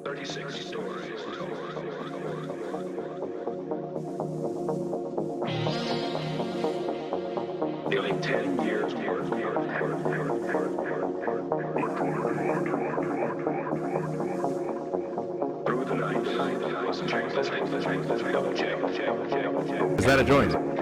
36 stories. Nearly 10 years worth. Through the night. Double check. Is that a joint?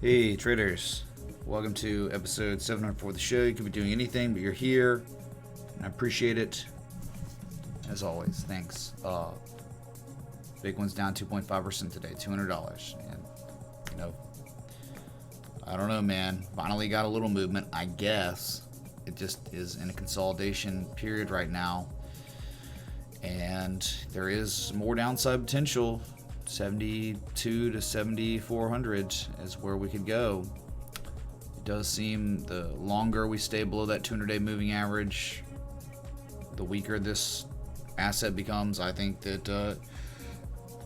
Hey traders, welcome to episode 704 of the show. You could be doing anything, but you're here, and I appreciate it. As always, thanks. Bitcoin's down 2.5% today, $200, and you know, I don't know, man. Finally got a little movement, I guess. It just is in a consolidation period right now, and there is more downside potential. 72 to 7,400 is where we could go. It does seem the longer we stay below that 200-day moving average, the weaker this asset becomes. I think that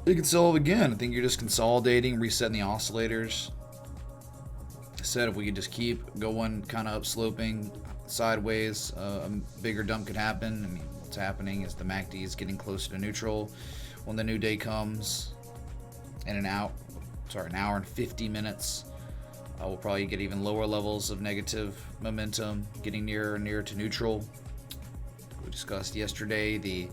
it could sell again. I think you're just consolidating, resetting the oscillators. I said if we could just keep going kind of upsloping sideways, a bigger dump could happen. I mean, what's happening is the MACD is getting closer to neutral. When the new day comes, in an hour and 50 minutes, we'll probably get even lower levels of negative momentum, getting nearer and nearer to neutral. We discussed yesterday the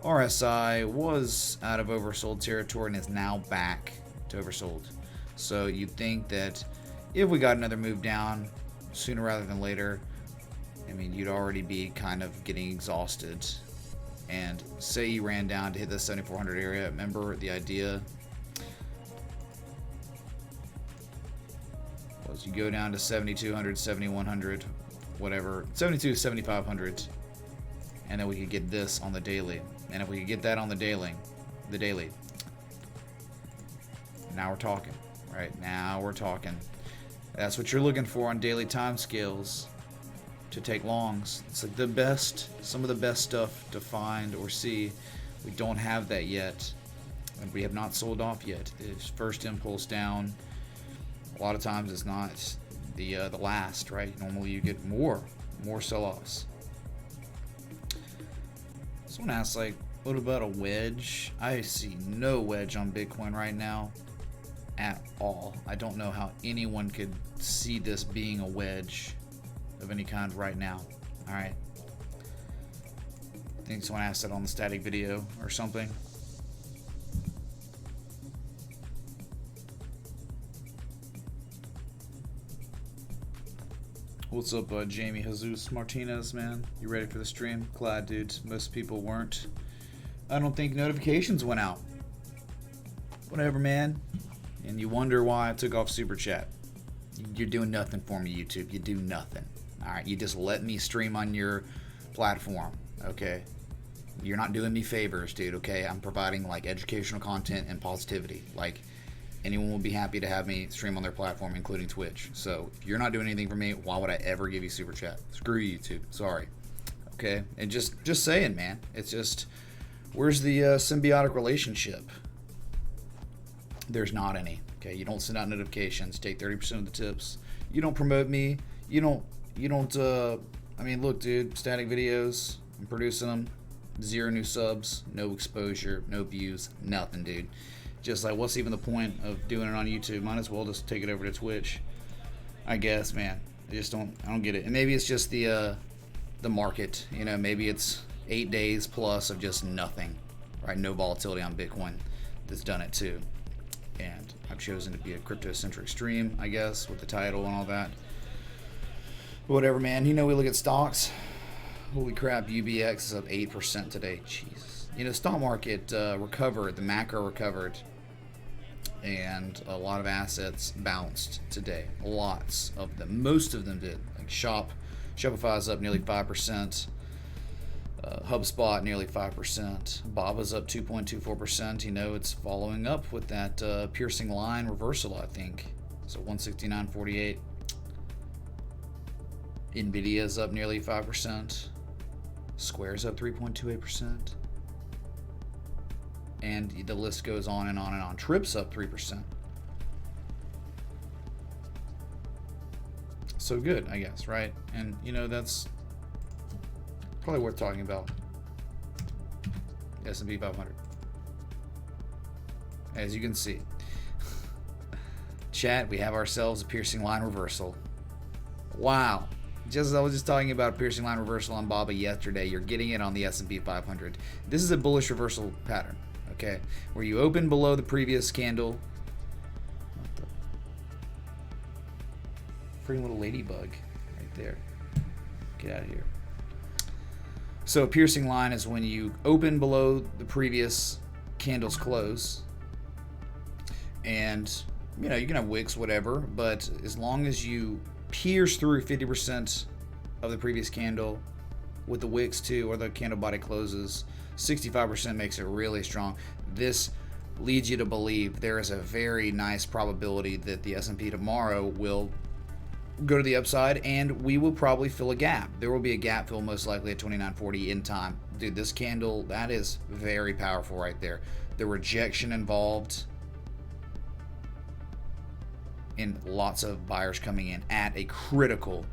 RSI was out of oversold territory and is now back to oversold. So you'd think that if we got another move down sooner rather than later, I mean, you'd already be kind of getting exhausted. And say you ran down to hit the 7,400 area. Remember the idea was you go down to 7,200, 7,100, whatever, 72, 7,500, and then we could get this on the daily. And if we could get that on the daily, now we're talking, right? Now we're talking. That's what you're looking for on daily time scales to take longs. It's like the best, some of the best stuff to find or see. We don't have that yet, and we have not sold off yet. It's first impulse down. A lot of times it's not the last, right? Normally you get more sell-offs. Someone asked, like, what about a wedge? I see no wedge on Bitcoin right now at all. I don't know how anyone could see this being a wedge of any kind right now. All right. I think someone asked that on the static video or something. What's up, Jamie Jesus Martinez, man? You ready for the stream? Glad, dude. Most people weren't. I don't think notifications went out. Whatever, man. And you wonder why I took off Super Chat. You're doing nothing for me, YouTube. You do nothing. Alright, you just let me stream on your platform, okay? You're not doing me favors, dude, okay? I'm providing, like, educational content and positivity. Like, anyone will be happy to have me stream on their platform, including Twitch. So, if you're not doing anything for me, why would I ever give you Super Chat? Screw you, YouTube. Sorry. Okay? And just saying, man. It's just, where's the symbiotic relationship? There's not any. Okay? You don't send out notifications. Take 30% of the tips. You don't promote me. You don't, I mean, look, dude, static videos, I'm producing them, 0 new subs, no exposure, no views, nothing, dude. Just like, what's even the point of doing it on YouTube? Might as well just take it over to Twitch, I guess, man. I don't get it. And maybe it's just the market, you know, maybe it's 8 days plus of just nothing, right? No volatility on Bitcoin that's done it too. And I've chosen to be a crypto-centric stream, I guess, with the title and all that. Whatever, man. You know, we look at stocks. Holy crap, UBX is up 8% today. Jesus. You know, stock market recovered. The macro recovered. And a lot of assets bounced today. Lots of them. Most of them did. Like Shopify's up nearly 5%. HubSpot nearly 5%. Baba's up 2.24%. You know, it's following up with that piercing line reversal, I think. So 169.48. Nvidia's up nearly 5%. Square's up 3.28%. And the list goes on and on and on. Trip's up 3%. So good, I guess, right? And, you know, that's probably worth talking about. S&P 500. As you can see. Chat, we have ourselves a piercing line reversal. Wow. I was just talking about a piercing line reversal on BABA yesterday. You're getting it on the S&P 500. This is a bullish reversal pattern, okay? Where you open below the previous candle. Pretty little ladybug right there. Get out of here. So a piercing line is when you open below the previous candle's close, and you know you can have wicks, whatever, but as long as you pierce through 50% of the previous candle with the wicks too, or the candle body closes, 65% makes it really strong. This leads you to believe there is a very nice probability that the S&P tomorrow will go to the upside, and we will probably fill a gap. There will be a gap fill most likely at 29.40 in time. Dude, this candle, that is very powerful right there. The rejection involved in lots of buyers coming in at a critical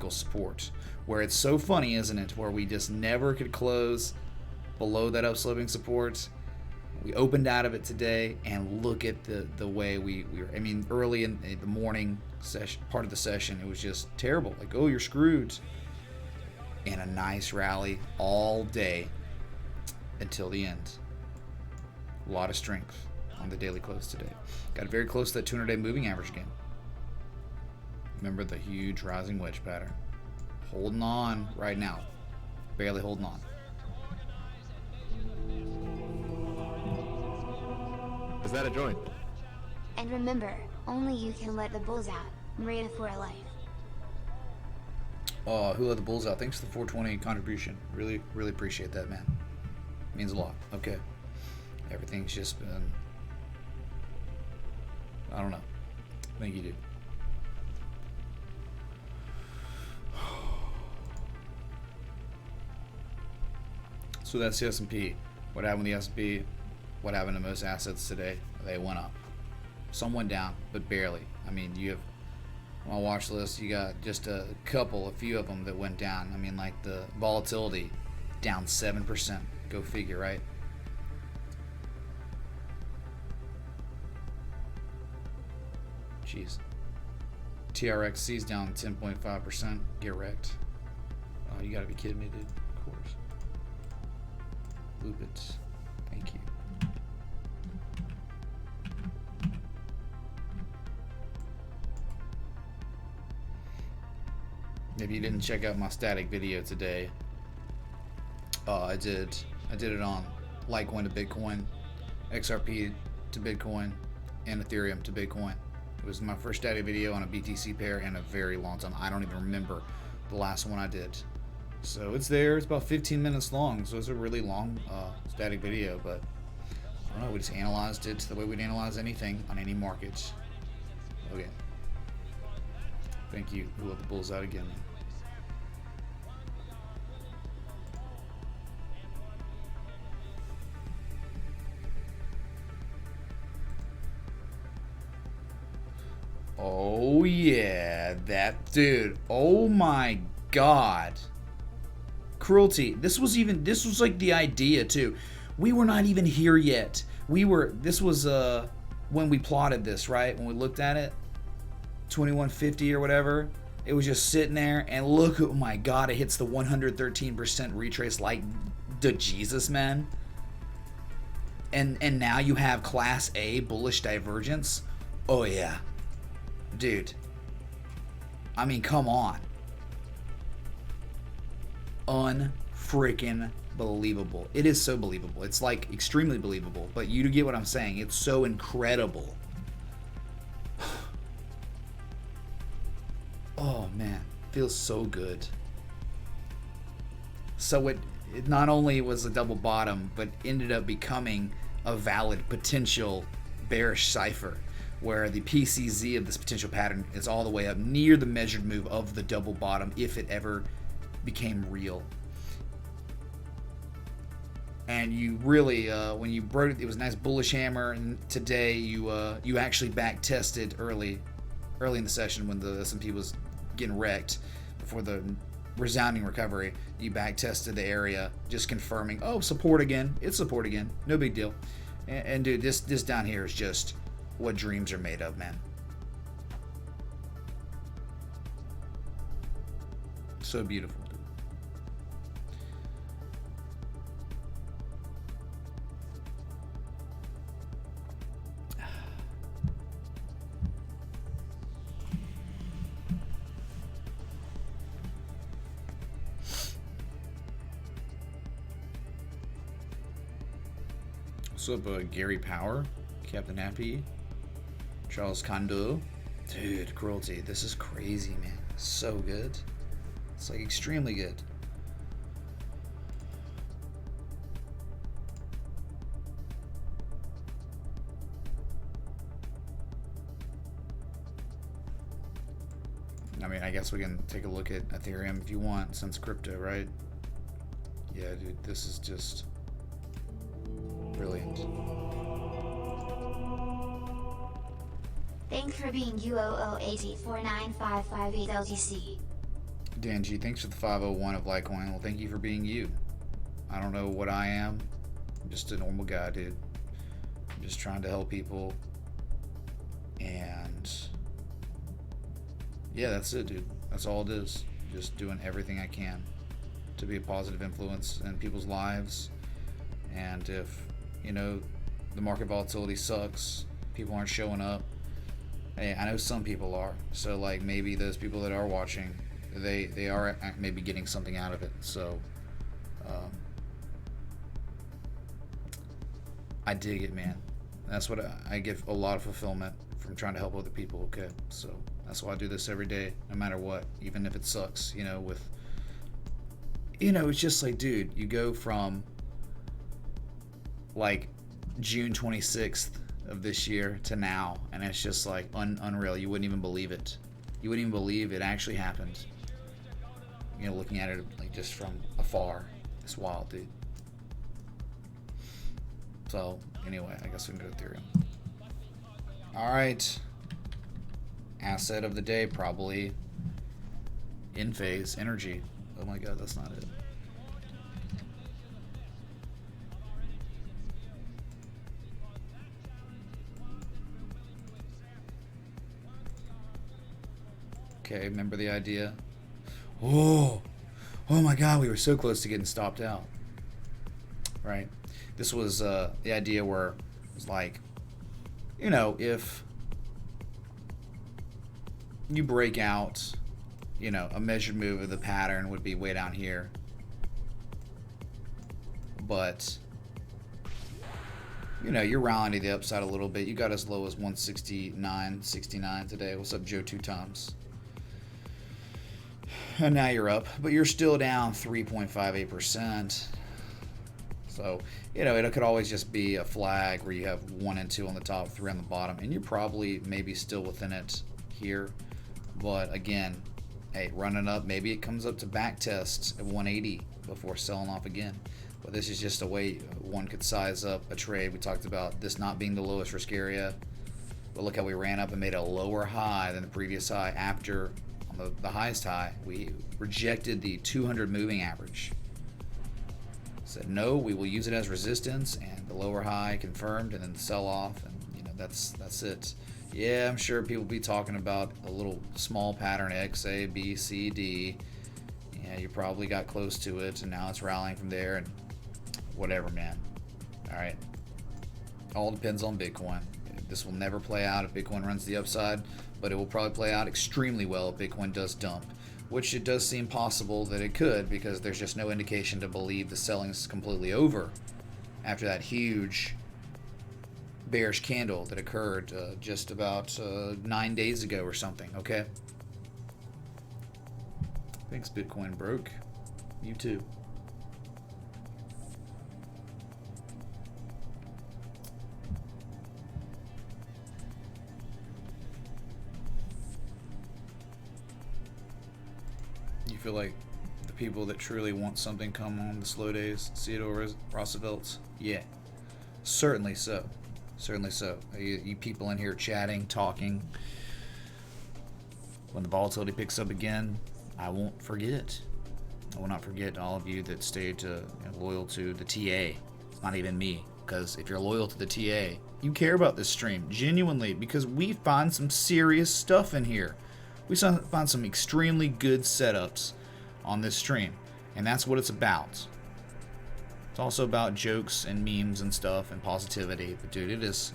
support, where it's so funny, isn't it, where we just never could close below that upsloping support. We opened out of it today, and look at the way we were. I mean, early in the morning session, part of the session, it was just terrible. Like, oh, you're screwed. And a nice rally all day until the end. A lot of strength on the daily close today. Got very close to that 200-day moving average again. Remember the huge rising wedge pattern. Holding on right now. Barely holding on. Is that a join? And remember, only you can let the bulls out. Maria for life. Who let the bulls out? Thanks for the 420 contribution. Really appreciate that, man. Means a lot. Okay. Everything's just been... I don't know. Thank you, dude. So that's the S&P. What happened with the S&P? What happened to most assets today? They went up. Some went down, but barely. I mean, you have on my watch list, you got just a few of them that went down. I mean, like the volatility down 7%. Go figure, right? Jeez. TRXC's down 10.5%. Get wrecked. Oh, you gotta be kidding me, dude. Of course. Loop it. Thank you. Maybe you didn't check out my static video today. I did it on Litecoin to Bitcoin, XRP to Bitcoin, and Ethereum to Bitcoin. It was my first static video on a BTC pair in a very long time. I don't even remember the last one I did. So it's there. It's about 15 minutes long, so it's a really long static video, but I don't know. We just analyzed it the way we'd analyze anything on any market. Okay. Thank you. Who let the bulls out again? Oh yeah, that dude. Oh my god. Cruelty. This was like the idea too. We were not even here yet. This was when we plotted this, right? When we looked at it, 2150 or whatever. It was just sitting there, and look, oh my god, it hits the 113% retrace like the Jesus, man. And now you have class A bullish divergence. Oh yeah. Dude. I mean, come on. Unfreaking believable. It is so believable. It's like extremely believable, but you get what I'm saying. It's so incredible. Oh man, feels so good. So it not only was a double bottom, but ended up becoming a valid potential bearish cipher, where the PCZ of this potential pattern is all the way up near the measured move of the double bottom if it ever became real. And you really, when you broke it, it was a nice bullish hammer, and today you actually back tested early in the session when the S&P was getting wrecked before the resounding recovery. You back tested the area, just confirming, oh, support again. It's support again. No big deal. And dude, this down here is just what dreams are made of, man. So beautiful. What's up, Gary Power, Captain Happy, Charles Kondo? Dude, Cruelty, this is crazy, man. So good. It's like extremely good. I mean, I guess we can take a look at Ethereum if you want, since crypto, right? Yeah, dude, this is just brilliant. Thanks for being UOO84955 LTC. Dan G, thanks for the 501 of Litecoin. Well, thank you for being you. I don't know what I am. I'm just a normal guy, dude. I'm just trying to help people. And yeah, that's it, dude. That's all it is. Just doing everything I can to be a positive influence in people's lives. And if, you know, the market volatility sucks, people aren't showing up. Hey, I know some people are. So like maybe those people that are watching, they are maybe getting something out of it. So I dig it, man. That's what I get a lot of fulfillment from trying to help other people. Okay, so that's why I do this every day, no matter what, even if it sucks. You know, with, you know, it's just like, dude, you go from like June 26th of this year to now, and it's just like unreal. You wouldn't even believe it. You wouldn't even believe it actually happened. You know, looking at it like just from afar, it's wild, dude. So anyway, I guess we can go to Ethereum. All right, asset of the day, probably in phase energy. Oh my god, that's not it. Okay, remember the idea? Oh my god, we were so close to getting stopped out. Right? This was the idea where it was like, you know, if you break out, you know, a measured move of the pattern would be way down here. But, you know, you're rallying to the upside a little bit. You got as low as 169.69 today. What's up, Joe, 2 times? And now you're up, but you're still down 3.58%. So, you know, it could always just be a flag where you have 1 and 2 on the top, 3 on the bottom, and you're probably maybe still within it here. But again, hey, running up, maybe it comes up to back test at 180 before selling off again. But this is just a way one could size up a trade. We talked about this not being the lowest risk area, but look how we ran up and made a lower high than the previous high after on the highest high. We rejected the 200 moving average. Said no, we will use it as resistance, and the lower high confirmed, and then the sell off, and you know that's it. Yeah, I'm sure people will be talking about a little small pattern X, A, B, C, D. Yeah, you probably got close to it, and now it's rallying from there, and whatever, man. All right, all depends on Bitcoin. This will never play out if Bitcoin runs the upside, but it will probably play out extremely well if Bitcoin does dump, which it does seem possible that it could, because there's just no indication to believe the selling's completely over after that huge bearish candle that occurred just about 9 days ago or something. Okay, thanks Bitcoin broke. You too. You feel like the people that truly want something come on the slow days, Theodore Roosevelt's? Yeah, certainly so. Certainly so. You people in here chatting, talking. When the volatility picks up again, I won't forget. I will not forget all of you that stayed loyal to the TA. It's not even me, because if you're loyal to the TA, you care about this stream, genuinely, because we find some serious stuff in here. We find some extremely good setups on this stream, and that's what it's about. It's also about jokes and memes and stuff and positivity, but dude, it is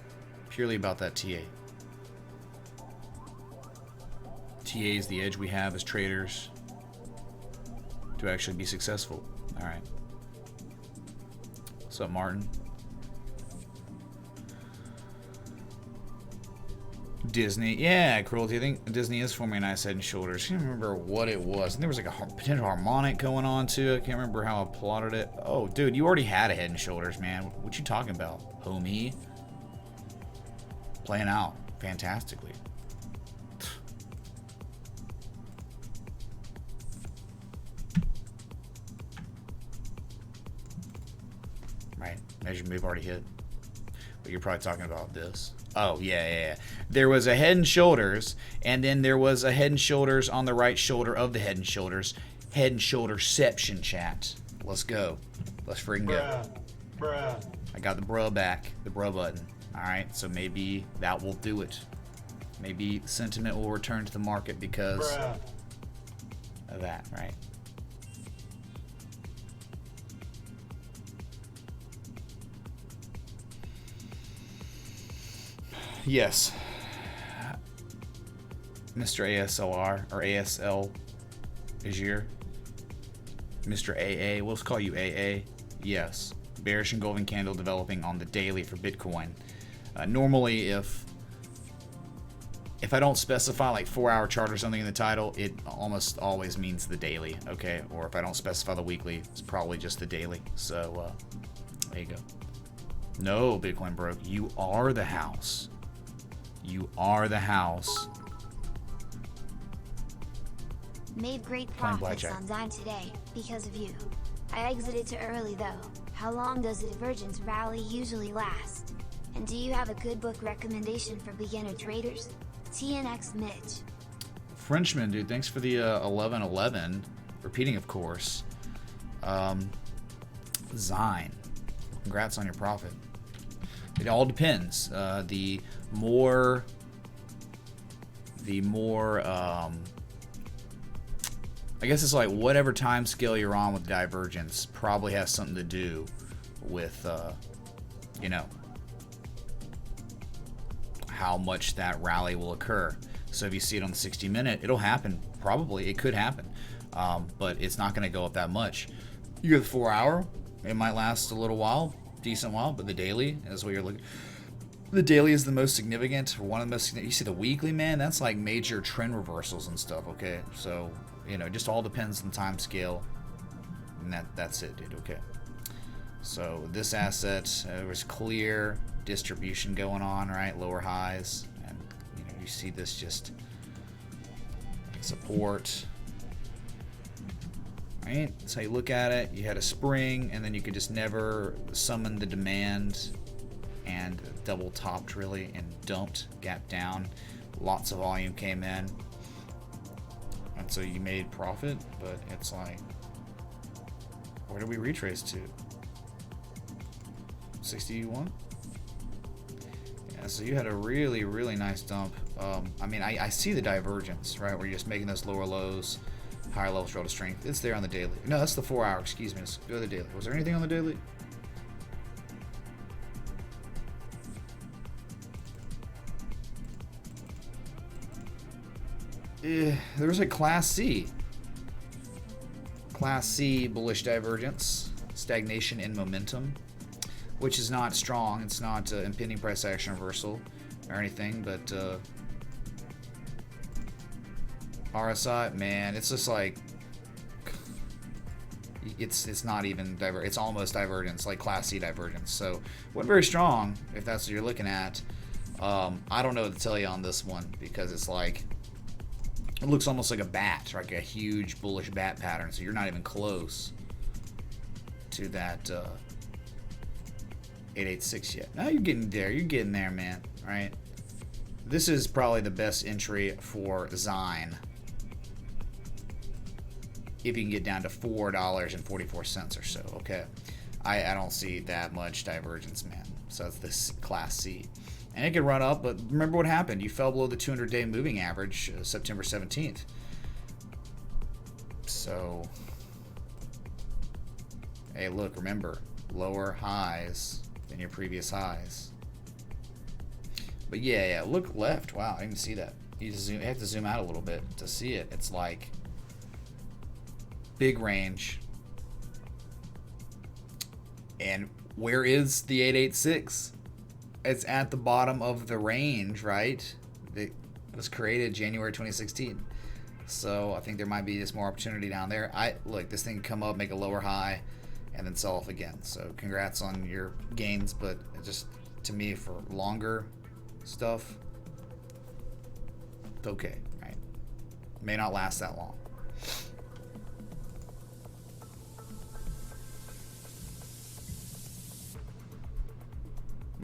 purely about that TA. TA is the edge we have as traders to actually be successful. All right. What's up, Martin? Disney, yeah, cruelty. I think Disney is forming a nice head and shoulders. I can't remember what it was. And there was like a potential harmonic going on too. I can't remember how I plotted it. Oh, dude, you already had a head and shoulders, man. What you talking about, homie? Playing out fantastically. Right, measure move already hit. But you're probably talking about this. Oh, yeah. There was a head and shoulders, and then there was a head and shoulders on the right shoulder of the head and shoulders. Head and shoulderception, chat. Let's go. Let's freaking go. Bruh. I got the bruh back, the bruh button. Alright, so maybe that will do it. Maybe sentiment will return to the market because of that, right? Yes. Mr. ASLR or ASL Azure. Mr. AA. We'll just call you AA. Yes. Bearish engulfing candle developing on the daily for Bitcoin. Normally, if I don't specify like 4-hour chart or something in the title, it almost always means the daily, okay? Or if I don't specify the weekly, it's probably just the daily. So, there you go. No, Bitcoin broke. You are the house. You are the house. Made great profits on Zine today, because of you. I exited too early though. How long does the divergence rally usually last? And do you have a good book recommendation for beginner traders? TNX Mitch. Frenchman, dude, thanks for the 1111. Repeating, of course. Zine. Congrats on your profit. It all depends. The more I guess it's like whatever time scale you're on with divergence probably has something to do with you know, how much that rally will occur. So if you see it on the 60-minute, it'll happen. Probably it could happen, but it's not going to go up that much. You have the 4-hour, it might last a little while, decent while, but the daily is what you're looking. The daily is the most significant, or one of the most significant. You see the weekly, man, that's like major trend reversals and stuff, okay? So, you know, it just all depends on the time scale, and that's it, dude, okay? So this asset, there was clear distribution going on, right? Lower highs, and you know, you see this just support, right? That's how you look at it. You had a spring, and then you could just never summon the demand, and double topped really and dumped, gap down. Lots of volume came in, and so you made profit. But it's like, where do we retrace to? 61. Yeah, so you had a really, really nice dump. I mean, I see the divergence, right, where you're just making those lower lows, higher levels relative strength. It's there on the daily. No, that's the 4-hour. Excuse me. Let's go to the daily. Was there anything on the daily? There was a Class C. Class C bullish divergence, stagnation in momentum, which is not strong. It's not impending price action reversal or anything, but RSI, man, it's just like it's not even it's almost divergence, like Class C divergence. So wasn't very strong if that's what you're looking at. I don't know what to tell you on this one because it's like, it looks almost like a bat, like a huge bullish bat pattern. So you're not even close to that 886 yet. Now you're getting there. You're getting there, man. Right? This is probably the best entry for Zine. If you can get down to $4.44 or so. Okay. I don't see that much divergence, man. So that's this Class C. And it could run up, but remember what happened. You fell below the 200-day moving average September 17th. So, hey, look, remember, lower highs than your previous highs. But yeah, look left. Wow, I didn't see that. You have to zoom out a little bit to see it. It's like big range. And where is the 886? It's at the bottom of the range, right? It was created January 2016. So I think there might be just more opportunity down there. Look, this thing can come up, make a lower high, and then sell off again. So congrats on your gains, but it just, to me, for longer stuff, it's okay, right? May not last that long.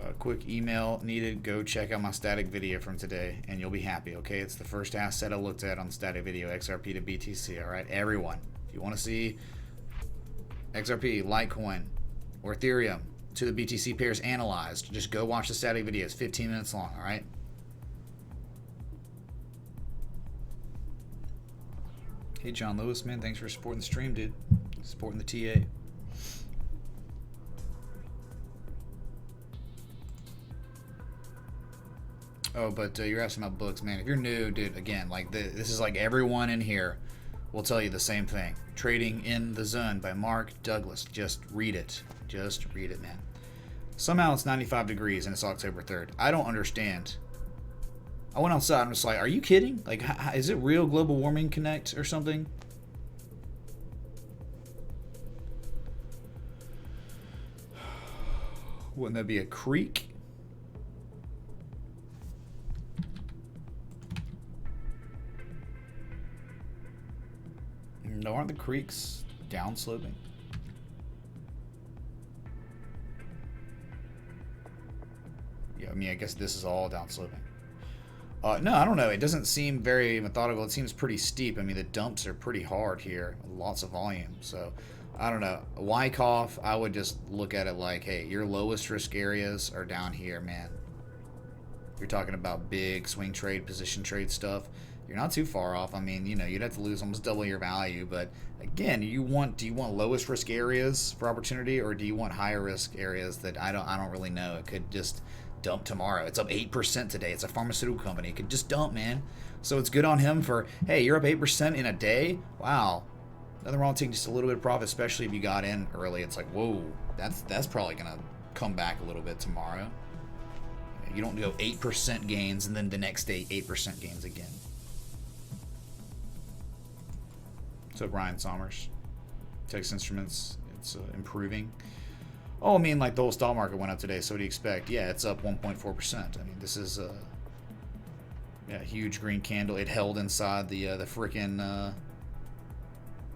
A quick email needed. Go check out my static video from today and you'll be happy. Okay, it's the first asset I looked at on the static video, XRP to BTC. All right, everyone, if you want to see XRP, Litecoin, or Ethereum to the BTC pairs analyzed, just go watch the static video. It's 15 minutes long. All right. Hey John Lewis, man, thanks for supporting the stream, dude. Supporting the TA. Oh, but you're asking about books, man. If you're new, dude, again, like this is like everyone in here will tell you the same thing. Trading in the Zone by Mark Douglas. Just read it. Just read it, man. Somehow it's 95 degrees and it's October 3rd. I don't understand. I went outside and was like, are you kidding? Like, is it real global warming connect or something? Wouldn't that be a creek? No, aren't the creeks downsloping? Yeah, I mean, I guess this is all downsloping. No, I don't know. It doesn't seem very methodical. It seems pretty steep. I mean, the dumps are pretty hard here. Lots of volume. So, I don't know. Wyckoff, I would just look at it like, hey, your lowest risk areas are down here, man. You're talking about big swing trade, position trade stuff. You're not too far off. I mean, you know, you'd have to lose almost double your value. But again, do you want lowest risk areas for opportunity, or do you want higher risk areas that I don't really know? It could just dump tomorrow. It's up 8% today. It's a pharmaceutical company. It could just dump, man. So it's good on him for, hey, you're up 8% in a day. Wow, nothing wrong with taking just a little bit of profit, especially if you got in early. It's like, whoa, that's probably gonna come back a little bit tomorrow. You don't go 8% gains and then the next day 8% gains again. So Brian Sommers, Texas Instruments, it's improving. Oh, I mean, like the whole stock market went up today. So what do you expect? Yeah, it's up 1.4%. I mean, this is a huge green candle. It held inside the freaking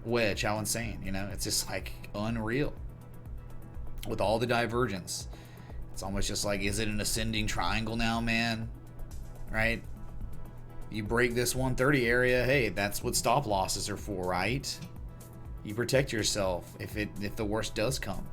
wedge. How insane, you know? It's just like unreal. With all the divergence, it's almost just like, is it an ascending triangle now, man? Right? You break this 130 area, hey, that's what stop losses are for, right? You protect yourself if the worst does come.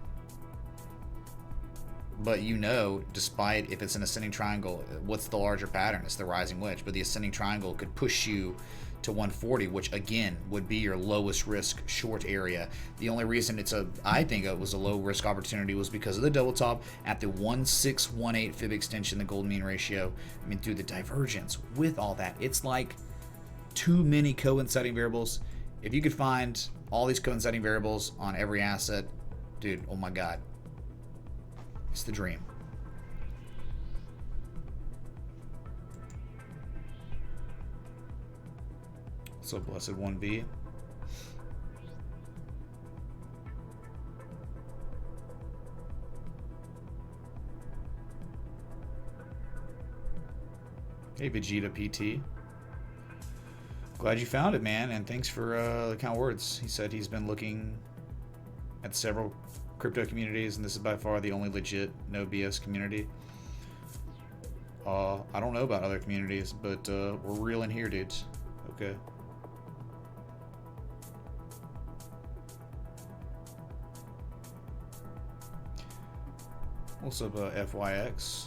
But you know, despite if it's an ascending triangle, what's the larger pattern? It's the rising wedge. But the ascending triangle could push you to 140, which again would be your lowest risk short area. The only reason I think it was a low risk opportunity was because of the double top at the 1618 fib extension, the gold mean ratio. I mean, dude, the divergence with all that, it's like too many coinciding variables. If you could find all these coinciding variables on every asset, dude, oh my God, it's the dream. So blessed 1B. Hey Vegeta PT. Glad you found it, man, and thanks for the kind words. He said he's been looking at several crypto communities, and this is by far the only legit no BS community. I don't know about other communities, but we're real in here, dudes. Okay. What's up, FYX?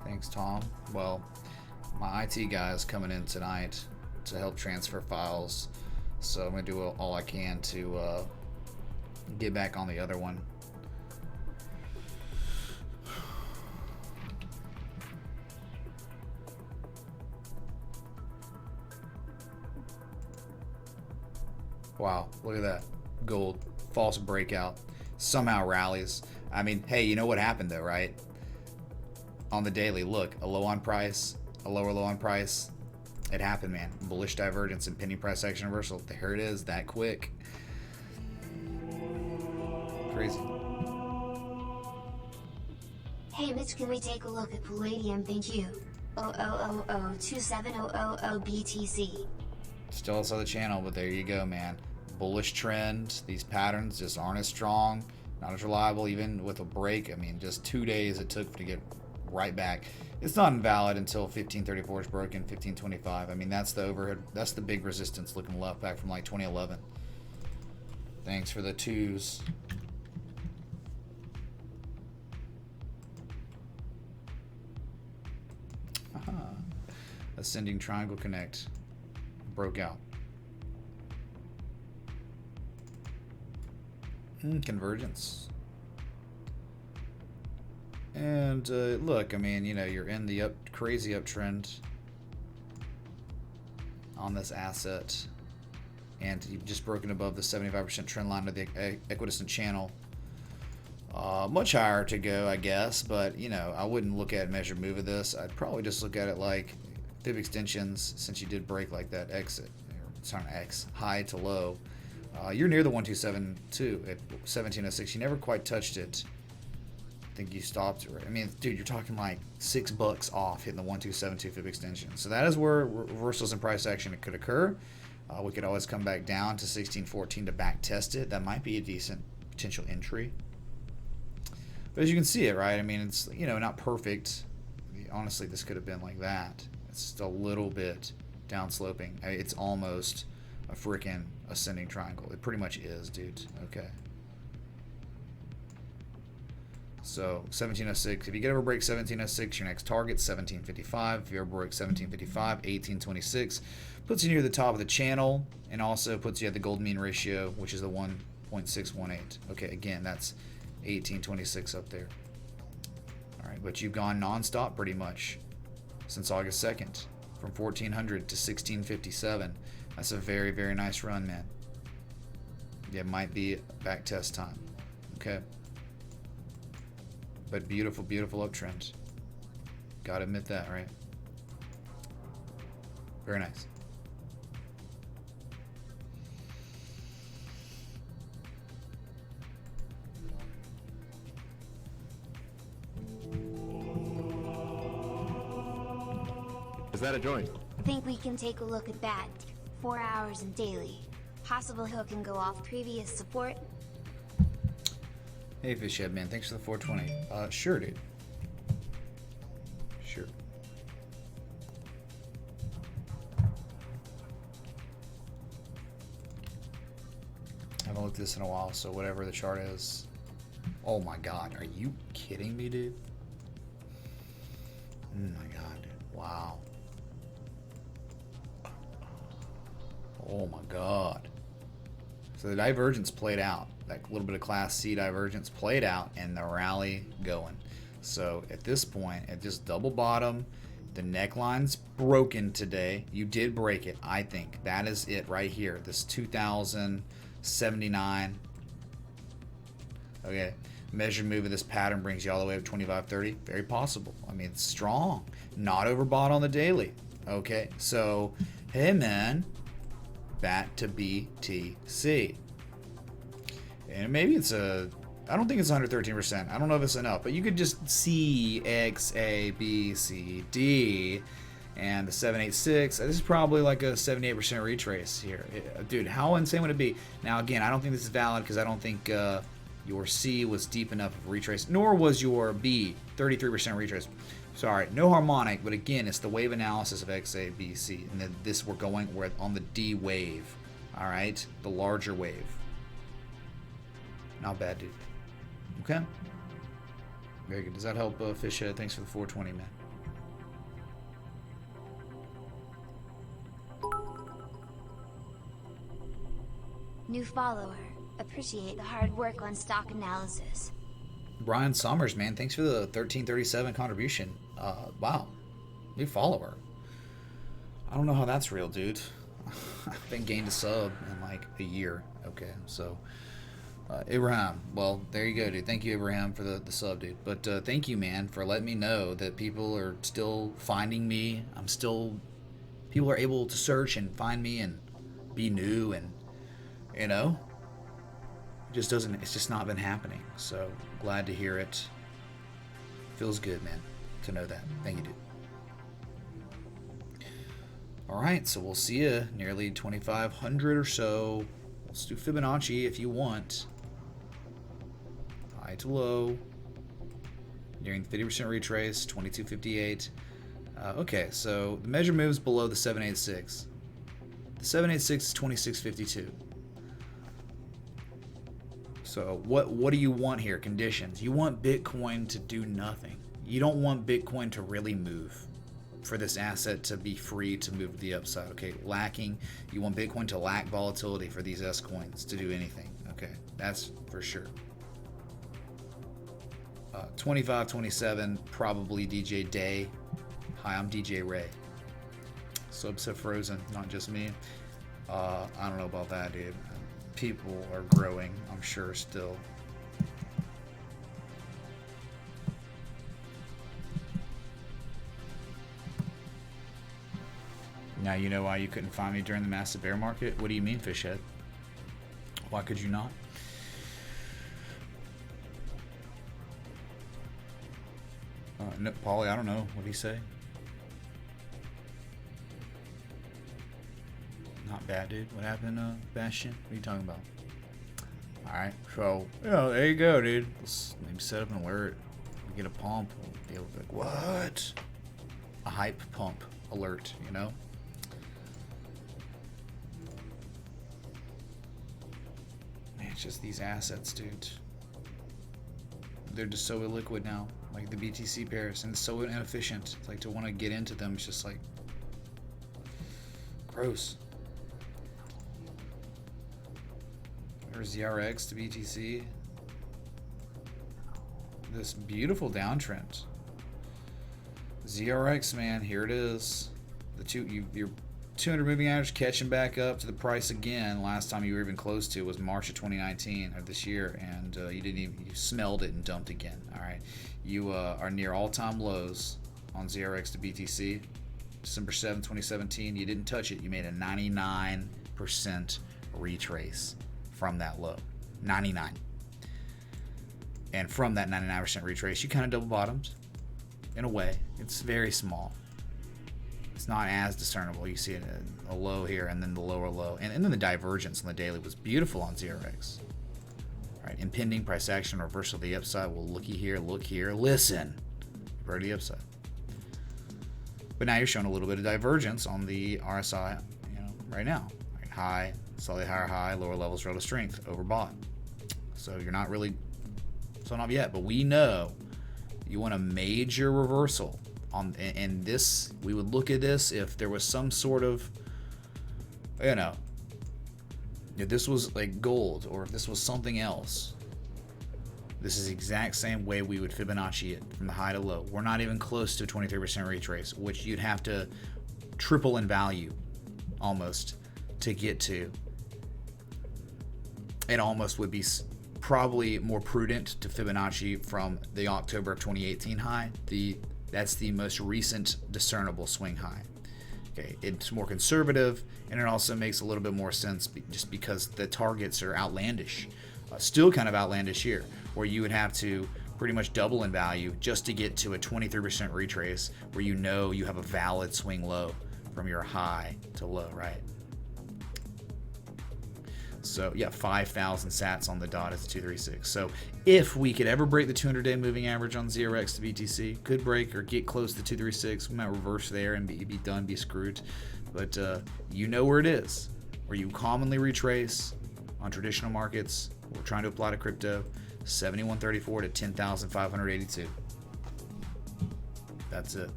Thanks, Tom. Well, my IT guy is coming in tonight to help transfer files, so I'm going to do all I can to get back on the other one. Wow, look at that. Gold, false breakout, somehow rallies. I mean, hey, you know what happened though, right? On the daily, look, a low on price, a lower low on price. It happened, man. Bullish divergence and pending price action reversal. There it is, that quick. Crazy. Hey Mitch, can we take a look at Palladium? Thank you. 000027000 BTC. Still outside the channel, but there you go, man. Bullish trend. These patterns just aren't as strong, not as reliable, even with a break. I mean, just 2 days it took to get right back. It's not invalid until 1534 is broken, 1525. I mean, that's the overhead. That's the big resistance looking left back from like 2011. Thanks for the twos. Ascending triangle connect. Broke out. Convergence. And look, I mean, you know, you're in the crazy uptrend on this asset, and you've just broken above the 75% trend line of the equidistant channel. Much higher to go, I guess, but you know, I wouldn't look at measured move of this. I'd probably just look at it like fib extensions, since you did break like that exit, sorry, X high to low. You're near the 1272 at 1706. You never quite touched it. I think you stopped. I mean, dude, you're talking like $6 off hitting the 1272 fib extension. So that is where reversals in price action could occur. We could always come back down to 1614 to back test it. That might be a decent potential entry. But as you can see it, right? I mean, it's, you know, not perfect. Honestly, this could have been like that. It's just a little bit down sloping. It's almost a freaking ascending triangle. It pretty much is, dude. Okay. So 1706. If you get over break 1706, your next target 1755. If you ever break 1755, 1826 puts you near the top of the channel, and also puts you at the gold mean ratio, which is the 1.618. Okay, again, that's 1826 up there. All right, but you've gone nonstop pretty much since August 2nd, from 1400 to 1657. That's a very, very nice run, man. Yeah, it might be back test time. Okay. But beautiful, beautiful uptrend. Gotta admit that, right? Very nice. Is that a joint? Think we can take a look at that. 4 hours and daily. Possible hook and go off previous support. Hey, Fishhead, man. Thanks for the 420. Sure, dude. Sure. I haven't looked at this in a while, so whatever the chart is. Oh my god. Are you kidding me, dude? Oh my god, dude. Wow. Oh my god. So the divergence played out. That little bit of Class C divergence played out, and the rally going. So at this point, it just double bottom. The neckline's broken today. You did break it, I think. That is it right here. This 2079. Okay. Measured move of this pattern brings you all the way up 2530. Very possible. I mean, it's strong. Not overbought on the daily. Okay. So, hey, man. Bat to BTC. And maybe it's a, I don't think it's 113%. I don't know if it's enough, but you could just see X, A, B, C, D, and the 786. This is probably like a 78% retrace here. Dude, how insane would it be? Now, again, I don't think this is valid because I don't think your C was deep enough of a retrace, nor was your B 33% retrace. Sorry, no harmonic, but again, it's the wave analysis of X, A, B, C, and then this we're on the D wave. All right, the larger wave. Not bad, dude. Okay. Very good. Does that help, Fishhead? Thanks for the 420, man. New follower. Appreciate the hard work on stock analysis. Brian Summers, man. Thanks for the 1337 contribution. Wow. New follower. I don't know how that's real, dude. I haven't gained a sub in like a year. Okay, so Abraham, well, there you go, dude. Thank you, Abraham, for the sub, dude. But thank you, man, for letting me know that people are still finding me. People are able to search and find me and be new, and, you know, it's just not been happening. So glad to hear it. Feels good, man, to know that. Thank you, dude. All right, so we'll see you nearly 2,500 or so. Let's do Fibonacci if you want. High to low. Nearing 50% retrace, 2258. Okay, so the measure moves below the 786. The 786 is 2652. So what do you want here? Conditions. You want Bitcoin to do nothing. You don't want Bitcoin to really move. For this asset to be free to move to the upside. Okay, lacking. You want Bitcoin to lack volatility for these S coins to do anything. Okay, that's for sure. 25, 27, probably DJ Day. Hi, I'm DJ Ray. Subset frozen, not just me. I don't know about that, dude. People are growing, I'm sure, still. Now you know why you couldn't find me during the massive bear market? What do you mean, Fishhead? Why could you not? No, Paulie, I don't know. What did he say? Not bad, dude. What happened, Bastion? What are you talking about? Alright, so, there you go, dude. Let's maybe set up and wear it. We get a pump. We'll be able to be like, what? A hype pump alert, you know? It's just these assets, dude. They're just so illiquid now, like the BTC pairs, and it's so inefficient. It's like to want to get into them, it's just like gross. There's ZRX to BTC. This beautiful downtrend. ZRX, man, here it is. Your 200 moving average catching back up to the price again. Last time you were even close to was March of 2019 or this year, and you smelled it and dumped again. All right, you are near all-time lows on ZRX to BTC. December 7, 2017. You didn't touch it. You made a 99% retrace from that low. 99. And from that 99% retrace, you kind of double bottomed. In a way, it's very small. It's not as discernible. You see a low here and then the lower low. And then the divergence on the daily was beautiful on ZRX. All right, impending price action, reversal of the upside. Well, looky here, look here, listen. Revert the upside. But now you're showing a little bit of divergence on the RSI, right now. Right, high, slightly higher high, lower levels, relative strength, overbought. So you're not really selling off yet, but we know you want a major reversal. And this, we would look at this if there was some sort of, if this was like gold or if this was something else. This is the exact same way we would Fibonacci it from the high to low. We're not even close to a 23% retrace, which you'd have to triple in value almost to get to. It almost would be probably more prudent to Fibonacci from the October of 2018 high. That's the most recent discernible swing high. Okay, it's more conservative, and it also makes a little bit more sense just because the targets are outlandish. Still kind of outlandish here, where you would have to pretty much double in value just to get to a 23% retrace where you have a valid swing low from your high to low, right? So yeah, 5,000 sats on the dot is 236. So if we could ever break the 200-day moving average on ZRX to BTC, could break or get close to 236, we might reverse there and be done, be screwed. But you know where it is, where you commonly retrace on traditional markets. We're trying to apply to crypto, 7134 to 10,582. That's it.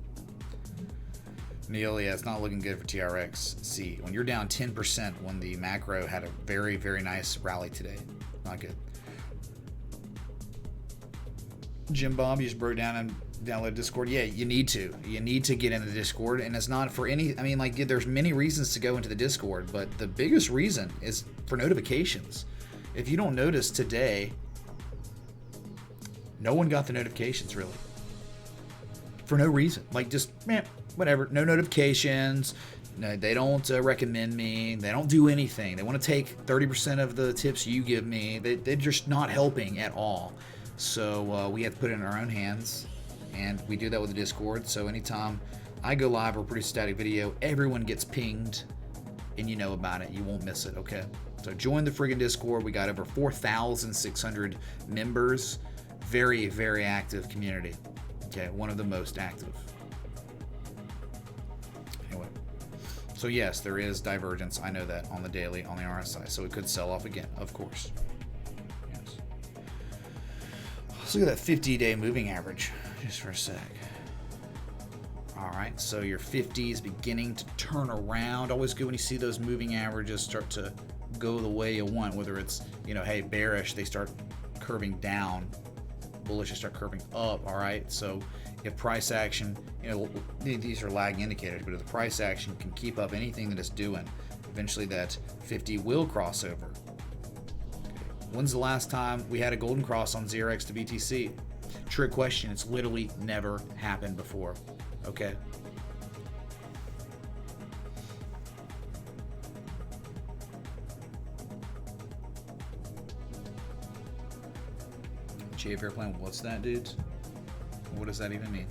Neil, yeah, it's not looking good for TRX. See, when you're down 10% when the macro had a very, very nice rally today, not good. Jim Bob, you just broke down and download Discord. Yeah, you need to. You need to get into the Discord, and it's not for any. There's many reasons to go into the Discord, but the biggest reason is for notifications. if you don't notice today, no one got the notifications really. For no reason. Like just, whatever. No notifications. No, they don't recommend me. They don't do anything. They want to take 30% of the tips you give me. They're just not helping at all. So we have to put it in our own hands. And we do that with the Discord. So anytime I go live or produce a static video, everyone gets pinged. And you know about it. You won't miss it, okay? So join the friggin' Discord. We got over 4,600 members. Very, very active community. Okay, one of the most active. Anyway. So yes, there is divergence. I know that on the daily, on the RSI. So it could sell off again, of course. Yes. Let's look at that 50-day moving average just for a sec. All right, so your 50 is beginning to turn around. Always good when you see those moving averages start to go the way you want, whether it's, hey, bearish, they start curving down. Bullish, they start curving up, all right? So if price action, these are lagging indicators, but if the price action can keep up anything that it's doing, eventually that 50 will cross over. Okay. When's the last time we had a golden cross on 0x to BTC? Trick question. It's literally never happened before. Okay. JF Airplane, what's that, dude? What does that even mean?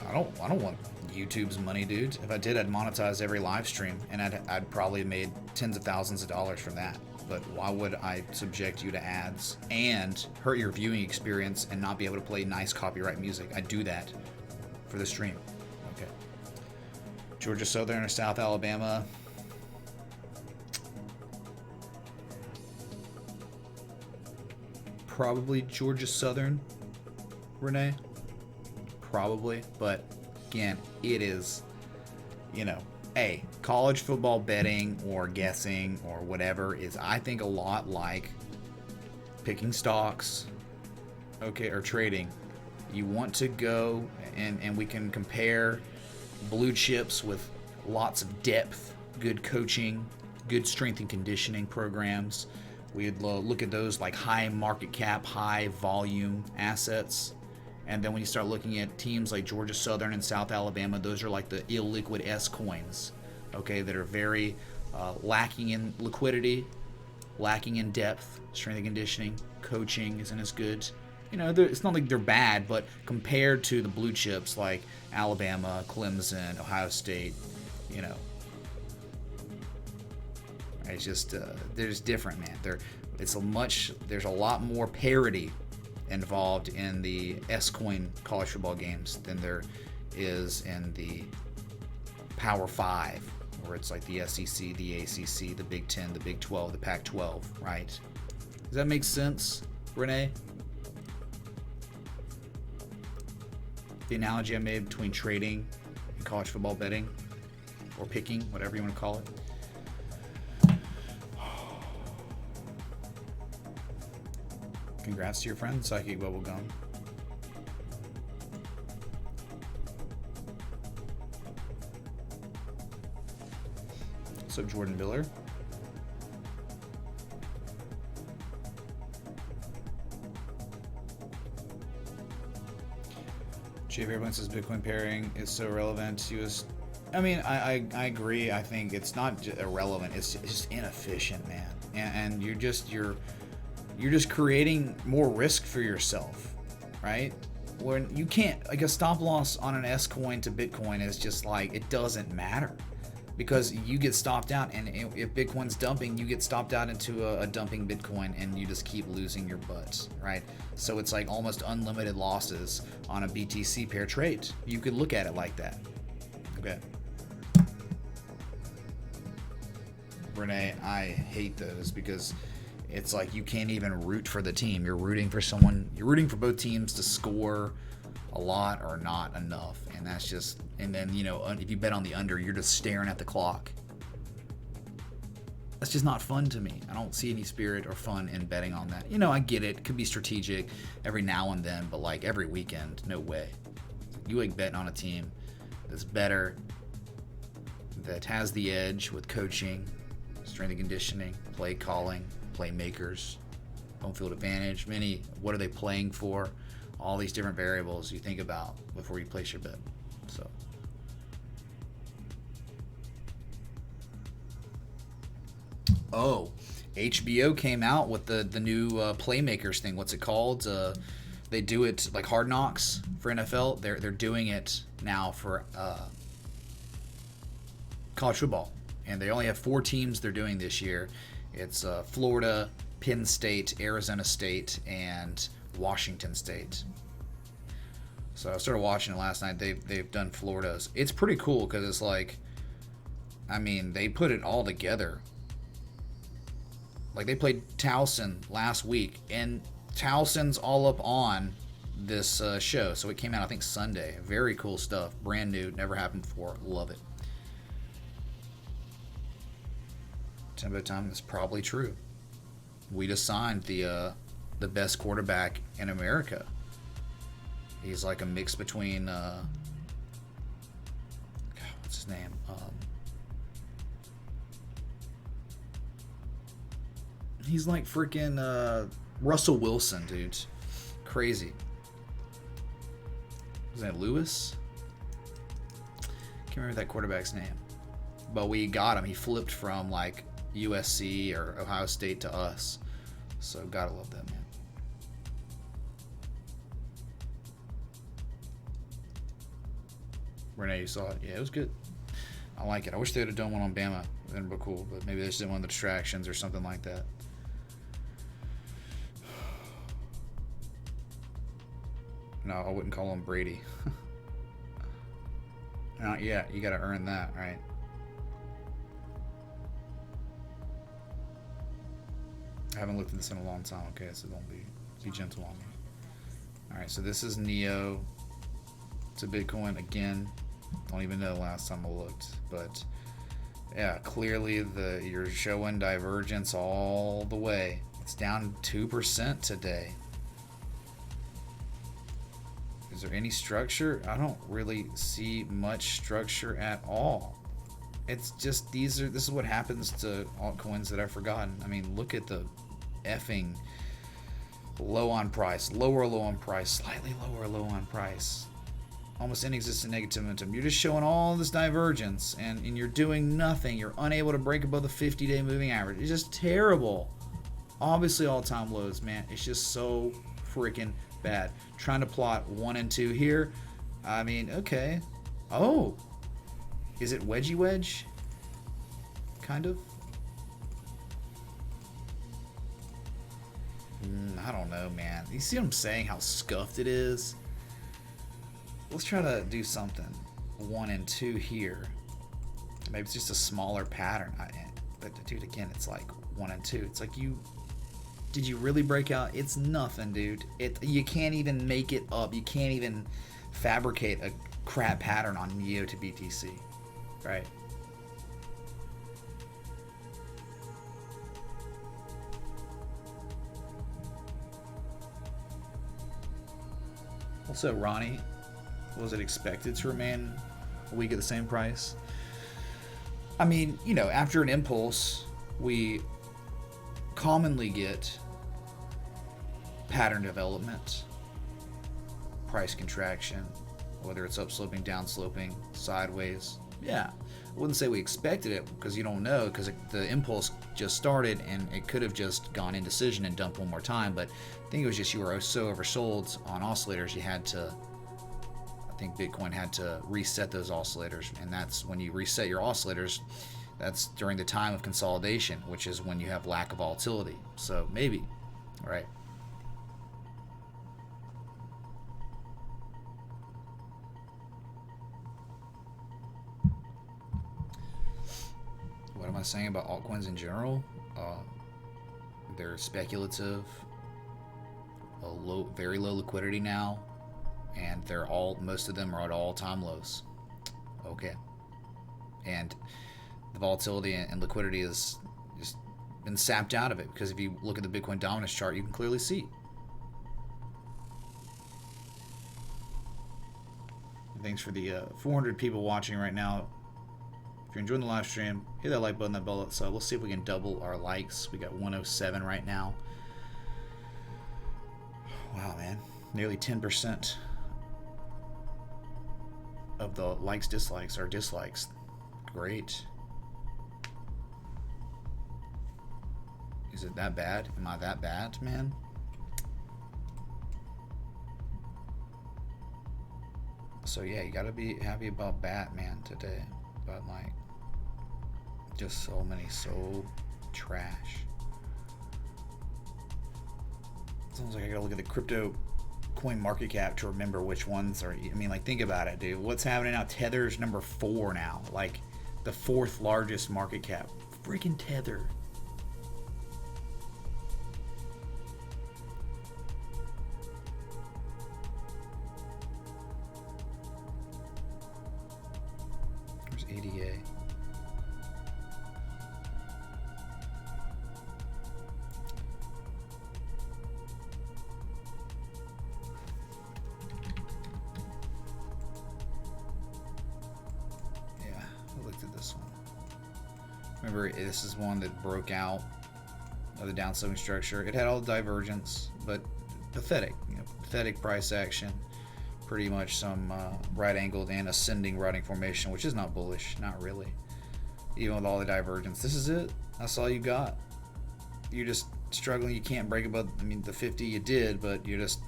I don't want YouTube's money, dude. If I did, I'd monetize every live stream, and I'd probably made tens of thousands of dollars from that. But why would I subject you to ads and hurt your viewing experience and not be able to play nice copyright music? I do that for the stream. Okay. Georgia Southern or South Alabama? Probably Georgia Southern, Renee. Probably, but again, it is, college football betting or guessing or whatever is, I think, a lot like picking stocks, okay, or trading. You want to go and we can compare blue chips with lots of depth, good coaching, good strength and conditioning programs. We'd look at those like high market cap, high volume assets. And then when you start looking at teams like Georgia Southern and South Alabama, those are like the illiquid S coins, okay, that are very lacking in liquidity, lacking in depth, strength and conditioning, coaching isn't as good. It's not like they're bad, but compared to the blue chips like Alabama, Clemson, Ohio State, it's just they're just different, man. There's a lot more parity involved in the S-Coin college football games than there is in the Power 5, where it's like the SEC, the ACC, the Big 10, the Big 12, the Pac-12, right? Does that make sense, Renee? The analogy I made between trading and college football betting, or picking, whatever you want to call it. Congrats to your friend, Psychic Bubblegum. What's up, Jordan Miller? Jay Fairbairn says Bitcoin pairing is so relevant. I agree. I think it's not irrelevant. It's just inefficient, man. And you're just creating more risk for yourself, right? When you can't, like, a stop loss on an S coin to Bitcoin is just like, it doesn't matter, because you get stopped out, and if Bitcoin's dumping, you get stopped out into a dumping Bitcoin, and you just keep losing your butts, right? So it's like almost unlimited losses on a BTC pair trade. You could look at it like that. Okay. Renee, I hate those because it's like you can't even root for the team. You're rooting for someone. You're rooting for both teams to score a lot or not enough, and that's just. And then if you bet on the under, you're just staring at the clock. That's just not fun to me. I don't see any spirit or fun in betting on that. I get it. It could be strategic every now and then, but like every weekend, no way. You like betting on a team that's better, that has the edge with coaching, strength and conditioning, play calling, playmakers, home field advantage, what are they playing for? All these different variables you think about before you place your bet. So HBO came out with the new playmakers thing. What's it called? They do it like Hard Knocks for NFL. They're doing it now for college football, and they only have 4 teams they're doing this year. It's Florida, Penn State, Arizona State, and Washington State. So I started watching it last night. They've done Florida's. It's pretty cool because it's like, I mean, they put it all together. Like they played Towson last week, and Towson's all up on this show. So it came out, I think, Sunday. Very cool stuff. Brand new. Never happened before. Love it. Tempo time is probably true. We just signed the best quarterback in America. He's like a mix between what's his name? He's like freaking Russell Wilson, dude. Crazy. Was that Lewis? Can't remember that quarterback's name. But we got him. He flipped from like USC or Ohio State to us. So gotta love that, man. Renee, you saw it? Yeah, it was good. I like it. I wish they would have done one on Bama. That'd be cool. But maybe they just didn't want the distractions or something like that. No, I wouldn't call him Brady. Not yet. You gotta earn that, right? I haven't looked at this in a long time. Okay, so don't be gentle on me. All right, so this is Neo. It's a Bitcoin again. Don't even know the last time I looked, but yeah, clearly you're showing divergence all the way. It's down 2% today. Is there any structure? I don't really see much structure at all. It's just this is what happens to altcoins that I've forgotten. I mean, look at the effing low on price, lower low on price, slightly lower low on price, almost inexistent negative momentum. You're just showing all this divergence, and you're doing nothing. You're unable to break above the 50-day moving average. It's just terrible. Obviously all-time lows, man. It's just so freaking bad. Trying to plot 1 and 2 here. I mean, okay. Oh, is it wedgie wedge? Kind of. I don't know, man. You see what I'm saying? How scuffed it is. Let's try to do something. 1 and 2 here. Maybe it's just a smaller pattern. But dude, again, it's like 1 and 2. It's like did you really break out? It's nothing, dude. You can't even make it up. You can't even fabricate a crap pattern on Neo to BTC, right? Also, Ronnie, was it expected to remain a week at the same price? I mean, after an impulse, we commonly get pattern development, price contraction, whether it's upsloping, downsloping, sideways. Yeah, I wouldn't say we expected it because you don't know, because the impulse just started and it could have just gone indecision and dumped one more time. But I think it was just you were so oversold on oscillators, I think Bitcoin had to reset those oscillators, and that's when you reset your oscillators. That's during the time of consolidation, which is when you have lack of volatility. So maybe, all right. What am I saying about altcoins in general? They're speculative, very low liquidity now, and most of them are at all-time lows. Okay, and the volatility and liquidity has just been sapped out of it, because if you look at the Bitcoin dominance chart, you can clearly see. Thanks for the 400 people watching right now. If you're enjoying the live stream, hit that like button, that bell. So we'll see if we can double our likes. We got 107 right now. Wow, man. Nearly 10% of the likes, dislikes are dislikes. Great. Is it that bad? Am I that bad, man? So yeah, you gotta be happy about Batman today. But like, just so many, so trash. Sounds like I gotta look at the crypto coin market cap to remember which ones are. I mean, like, think about it, dude. What's happening now? Tether's number 4 now. Like, the 4th largest market cap. Freaking Tether. There's ADA. Remember, this is one that broke out of the downswing structure. It had all the divergence, but pathetic. You know, pathetic price action. Pretty much some right-angled and ascending routing formation, which is not bullish, not really. Even with all the divergence, this is it. That's all you got. You're just struggling. You can't break above. I mean, the 50 you did, but you're just.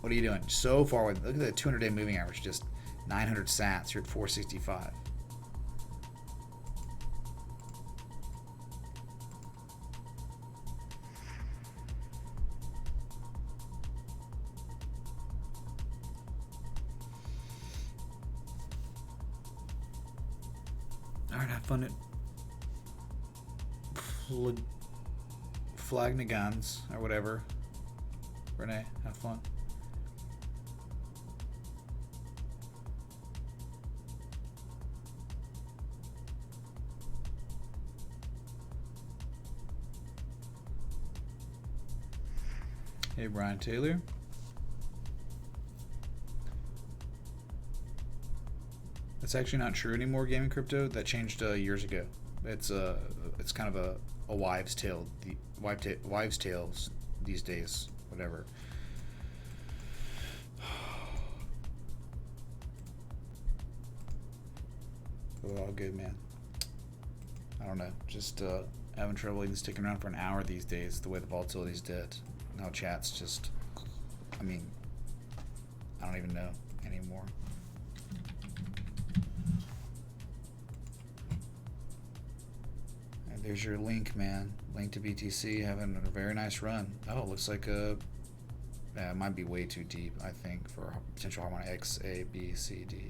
What are you doing? So far away. Look at the 200-day moving average. Just 900 sats. You're at 465. Alright, have fun at Flagnagans or whatever. Renee, have fun. Hey, Brian Taylor. It's actually not true anymore, gaming crypto. That changed years ago. It's kind of a wives' tale. The wives' tales these days. Whatever. Oh, all good, man. I don't know. Just having trouble even sticking around for an hour these days. The way the volatility's dead. Now chat's just. I mean, I don't even know anymore. There's your link, man. Link to BTC having a very nice run. Oh, it looks like it might be way too deep, I think, for potential harmonic X, A, B, C, D.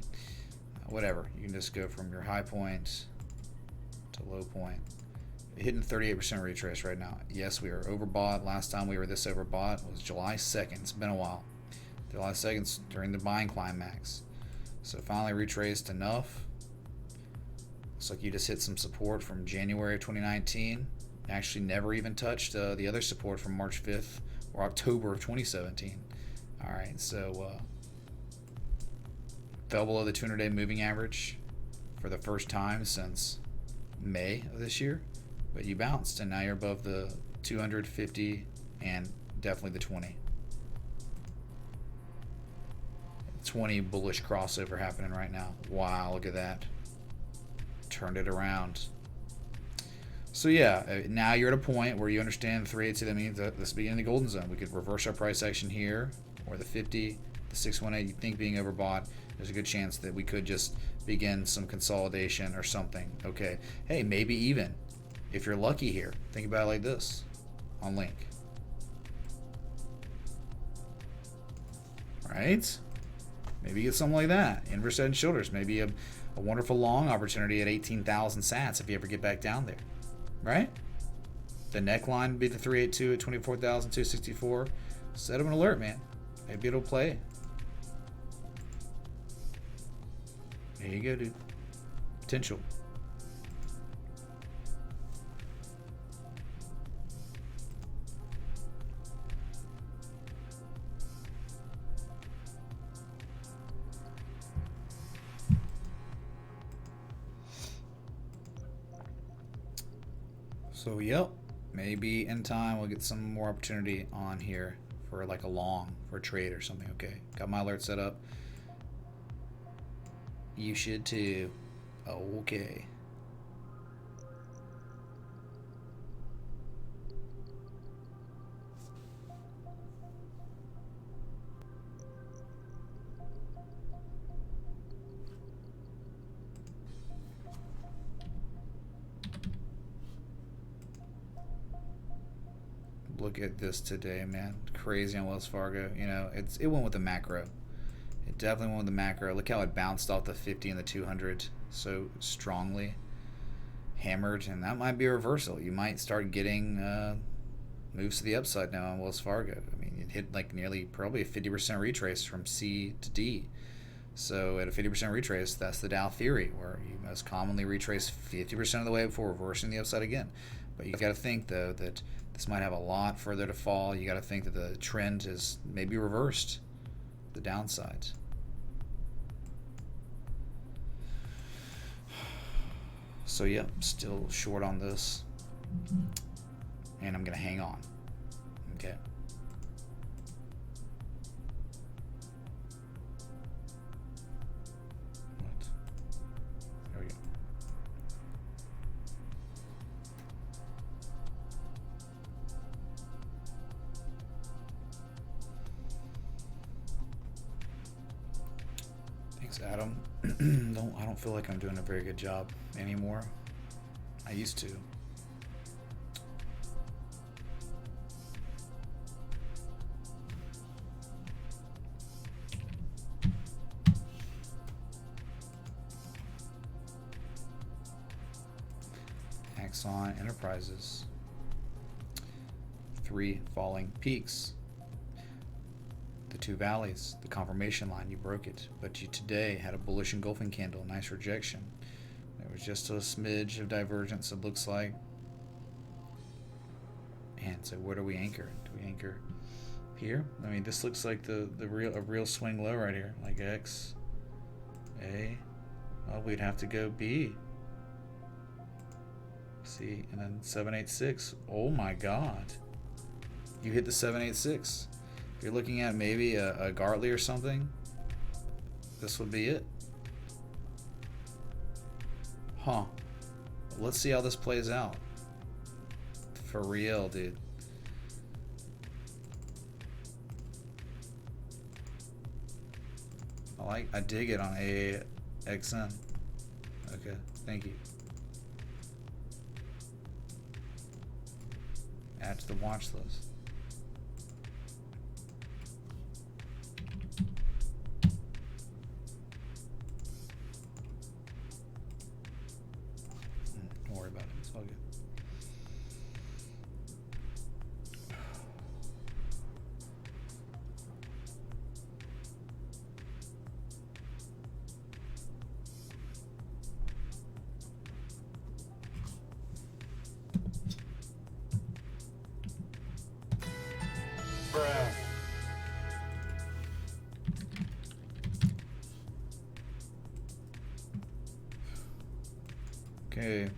Whatever. You can just go from your high point to low point. Hitting 38% retrace right now. Yes, we are overbought. Last time we were this overbought was July 2nd. It's been a while. July 2nd during the buying climax. So finally retraced enough. Looks like you just hit some support from January of 2019. Actually never even touched the other support from March 5th or October of 2017. All right, so fell below the 200-day moving average for the first time since May of this year. But you bounced, and now you're above the 250 and definitely the 20. 20 bullish crossover happening right now. Wow, look at that. Turned it around. So yeah, now you're at a point where you understand 382. That means that this is the beginning of the golden zone. We could reverse our price action here, or the 50, the 618. You think being overbought, there's a good chance that we could just begin some consolidation or something. Okay, hey, maybe even if you're lucky here, think about it like this on Link. Right? Maybe you get something like that. Inverse head and shoulders. Maybe a wonderful long opportunity at 18,000 sats if you ever get back down there. Right? The neckline would be the 382 at 24,264. Set them an alert, man. Maybe it'll play. There you go, dude. Potential. So yep, maybe in time we'll get some more opportunity on here for like a long, for a trade or something. Okay, got my alert set up. You should too. Okay. Look at this today, man. Crazy on Wells Fargo. You know, it went with the macro. It definitely went with the macro. Look how it bounced off the 50 and the 200 so strongly. Hammered, and that might be a reversal. You might start getting moves to the upside now on Wells Fargo. I mean, it hit like nearly probably a 50% retrace from C to D. So at a 50% retrace, that's the Dow theory, where you most commonly retrace 50% of the way before reversing the upside again. But you got to think, though, that this might have a lot further to fall. You got to think that the trend is maybe reversed, the downside. So yeah, still short on this, and I'm gonna hang on. Okay. What? There we go. Thanks, Adam. I don't feel like I'm doing a very good job anymore. I used to. Axon Enterprises. 3 falling peaks. The 2 valleys, the confirmation line, you broke it, but you today had a bullish engulfing candle, nice rejection. There was just a smidge of divergence, it looks like. And so where do we anchor? Do we anchor here? I mean, this looks like a real swing low right here, like X, A. Well, we'd have to go B, C, and then 786. Oh my God! You hit the 786. If you're looking at maybe a Gartley or something, this would be it. Huh. Let's see how this plays out. For real, dude. I dig it on AXN. Okay, thank you. Add to the watch list. Don't worry about it. It's all good. Okay,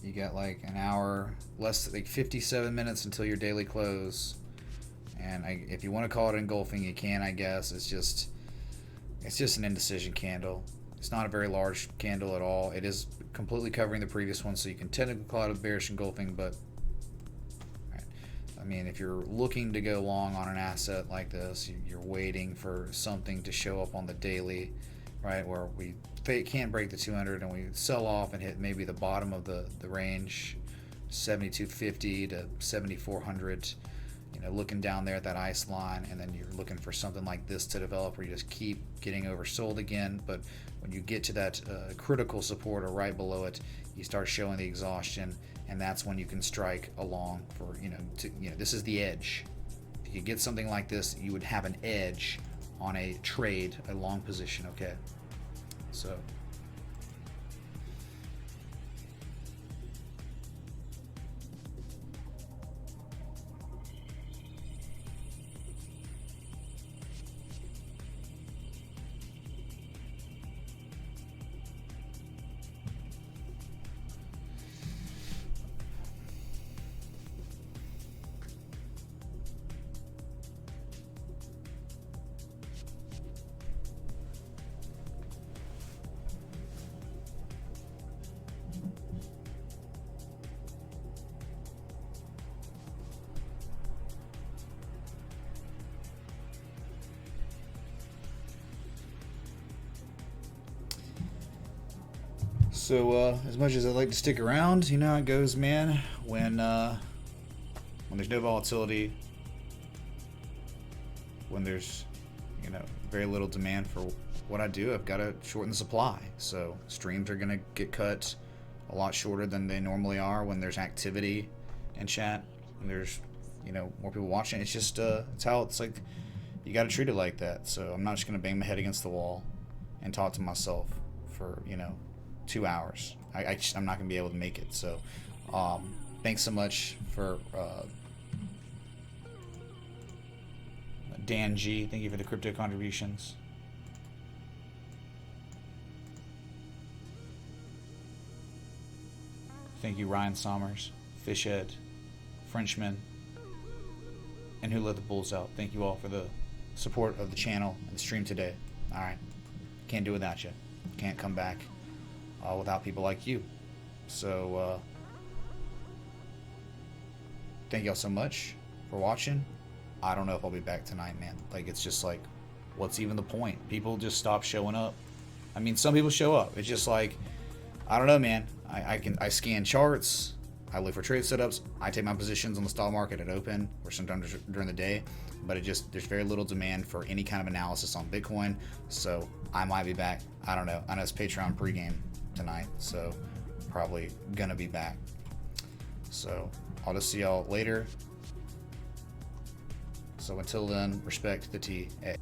you got like an hour, less like 57 minutes until your daily close, and if you want to call it engulfing, you can, I guess. It's just an indecision candle. It's not a very large candle at all. It is completely covering the previous one, so you can technically call it a bearish engulfing, but I mean, if you're looking to go long on an asset like this, you're waiting for something to show up on the daily, right, where we can't break the 200 and we sell off and hit maybe the bottom of the range, 7250 to 7400, you know, looking down there at that ice line, and then you're looking for something like this to develop where you just keep getting oversold again. But when you get to that critical support or right below it, you start showing the exhaustion, and that's when you can strike along for, this is the edge. If you get something like this, you would have an edge on a trade, a long position. Okay, so So as much as I'd like to stick around, you know how it goes, man. When there's no volatility, when there's, you know, very little demand for what I do, I've got to shorten the supply. So streams are gonna get cut a lot shorter than they normally are when there's activity in chat, and there's, you know, more people watching. It's just it's how it's like. You got to treat it like that. So I'm not just gonna bang my head against the wall and talk to myself for, you know, 2 hours. I'm not gonna be able to make it. So thanks so much for Dan G. Thank you for the crypto contributions. Thank you, Ryan Sommers, Fishhead, Frenchman, and Who Let the Bulls Out. Thank you all for the support of the channel and the stream today. All right, can't do without you. Can't come back without people like you. So thank y'all so much for watching. I don't know if I'll be back tonight, man. Like, it's just like, what's even the point? People just stop showing up. I mean, some people show up. It's just like, I don't know, man. I scan charts. I look for trade setups. I take my positions on the stock market at open or sometimes during the day, but there's very little demand for any kind of analysis on Bitcoin. So I might be back. I don't know. I know it's Patreon pregame tonight, so probably gonna be back. So I'll just see y'all later. So until then, respect the TA.